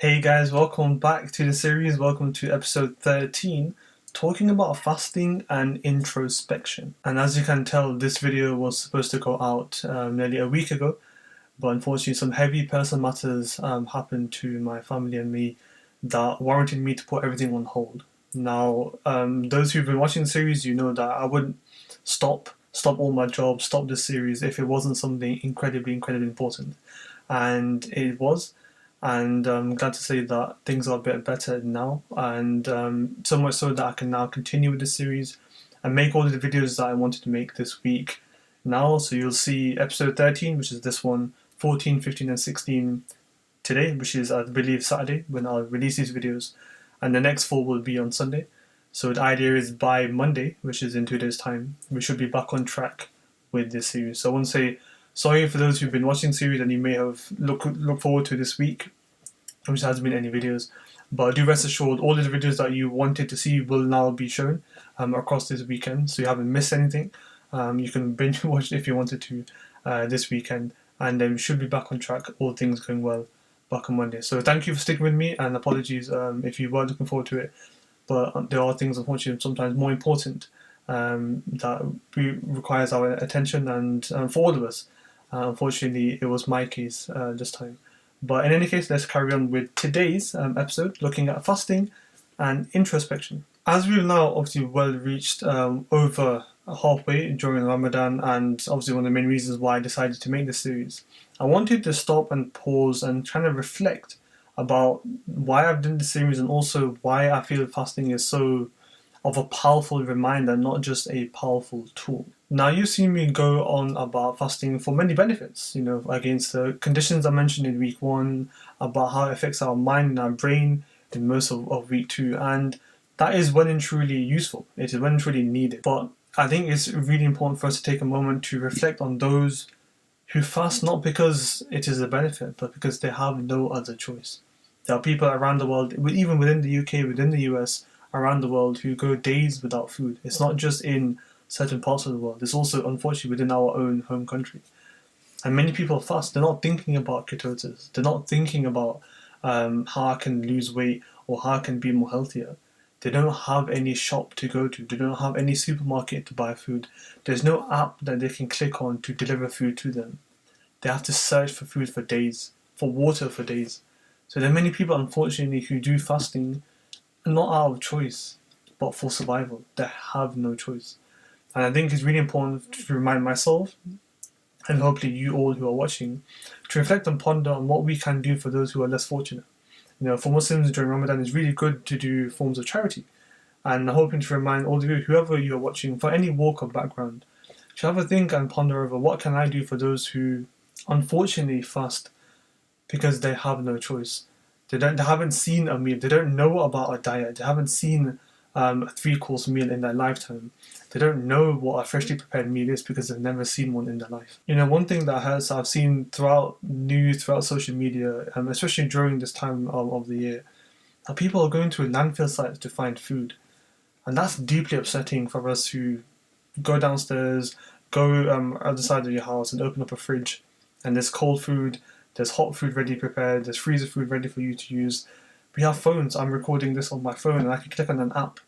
Hey guys, welcome back to the series. Welcome to episode 13, talking about fasting and introspection. And as you can tell, this video was supposed to go out nearly a week ago, but unfortunately, some heavy personal matters happened to my family and me that warranted me to put everything on hold. Now, those who've been watching the series, you know that I wouldn't stop all my jobs, stop this series if it wasn't something incredibly important, and it was. And I'm glad to say that things are a bit better now, and so much so that I can now continue with the series and make all the videos that I wanted to make this week now. So you'll see episode 13, which is this one, 14, 15, and 16 today, which is, I believe, Saturday when I'll release these videos, and the next four will be on Sunday. So the idea is by Monday, which is in 2 days' time, we should be back on track with this series. So I want to say sorry for those who've been watching the series and you may have look forward to this week, which hasn't been any videos. But do rest assured, all of the videos that you wanted to see will now be shown across this weekend, so you haven't missed anything. You can binge watch if you wanted to this weekend, and then we should be back on track, all things going well, back on Monday. So thank you for sticking with me, and apologies if you were looking forward to it. But there are things, unfortunately, sometimes more important that requires our attention, and for all of us. Unfortunately, it was my case this time. But in any case, let's carry on with today's episode, looking at fasting and introspection. As we've now obviously well reached over halfway during Ramadan, and obviously one of the main reasons why I decided to make this series, I wanted to stop and pause and kind of reflect about why I've done this series, and also why I feel fasting is so of a powerful reminder, not just a powerful tool. Now, you've seen me go on about fasting for many benefits, against the conditions I mentioned in week one, about how it affects our mind and our brain in most of week two, and that is well and truly useful. It is well and truly needed. But I think it's really important for us to take a moment to reflect on those who fast not because it is a benefit, but because they have no other choice. There are people around the world, even within the UK, within the US, around the world, who go days without food. It's not just in certain parts of the world, it's also unfortunately within our own home country. And many people fast, they're not thinking about ketosis, they're not thinking about how I can lose weight or how I can be more healthier. They don't have any shop to go to, they don't have any supermarket to buy food, there's no app that they can click on to deliver food to them. They have to search for food for days, for water for days. So there are many people, unfortunately, who do fasting not out of choice, but for survival. They have no choice. And I think it's really important to remind myself, and hopefully you all who are watching, to reflect and ponder on what we can do for those who are less fortunate. For Muslims during Ramadan, it's really good to do forms of charity. And I'm hoping to remind all of you, whoever you are watching, for any walk or background, to have a think and ponder over what can I do for those who unfortunately fast because they have no choice. They haven't seen a meal. They don't know about a diet. They haven't seen a three-course meal in their lifetime. They don't know what a freshly prepared meal is because they've never seen one in their life. One thing that I've seen throughout news, throughout social media, especially during this time of the year, that people are going to landfill sites to find food. And that's deeply upsetting for us who go downstairs, go out the side of your house and open up a fridge, and there's cold food, there's hot food ready prepared, there's freezer food ready for you to use. We have phones. I'm recording this on my phone and I can click on an app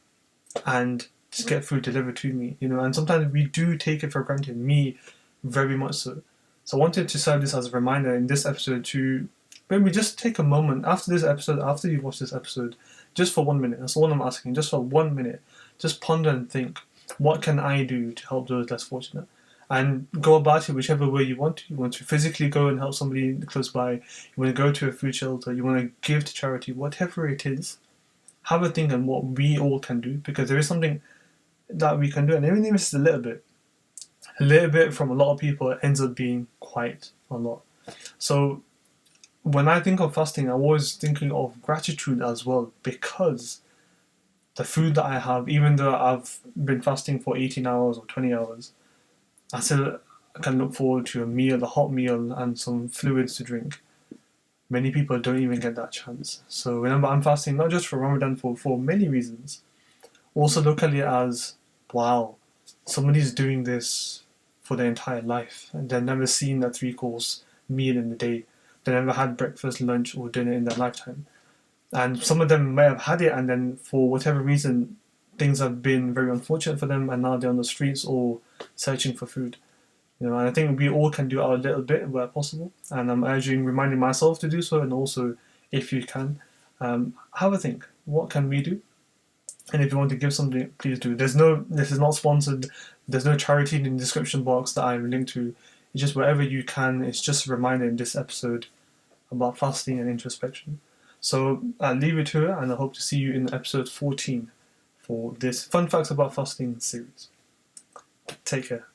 and just get food delivered to me, and sometimes we do take it for granted, me very much so. So I wanted to serve this as a reminder in this episode to maybe just take a moment after this episode, after you've watched this episode, just for 1 minute. That's all I'm asking, just for 1 minute. Just ponder and think, what can I do to help those less fortunate? And go about it whichever way you want to. You want to physically go and help somebody close by. You want to go to a food shelter. You want to give to charity. Whatever it is, have a think on what we all can do, because there is something that we can do. And even if it's a little bit from a lot of people, it ends up being quite a lot. So when I think of fasting, I'm always thinking of gratitude as well, because the food that I have, even though I've been fasting for 18 hours or 20 hours, I still can look forward to a meal, a hot meal, and some fluids to drink. Many people don't even get that chance. So remember, I'm fasting not just for Ramadan, for many reasons. Also look at it as, wow, somebody's doing this for their entire life, and they've never seen a three-course meal in the day. They never had breakfast, lunch, or dinner in their lifetime. And some of them may have had it, and then for whatever reason, things have been very unfortunate for them, and now they're on the streets or searching for food. And I think we all can do our little bit where possible, and I'm reminding myself to do so, and also, if you can, have a think. What can we do? And if you want to give something, please do. This is not sponsored. There's no charity in the description box that I'm linked to. It's just wherever you can. It's just a reminder in this episode about fasting and introspection. So I'll leave it here, and I hope to see you in episode 14 for this Fun Facts About Fasting series. Take care.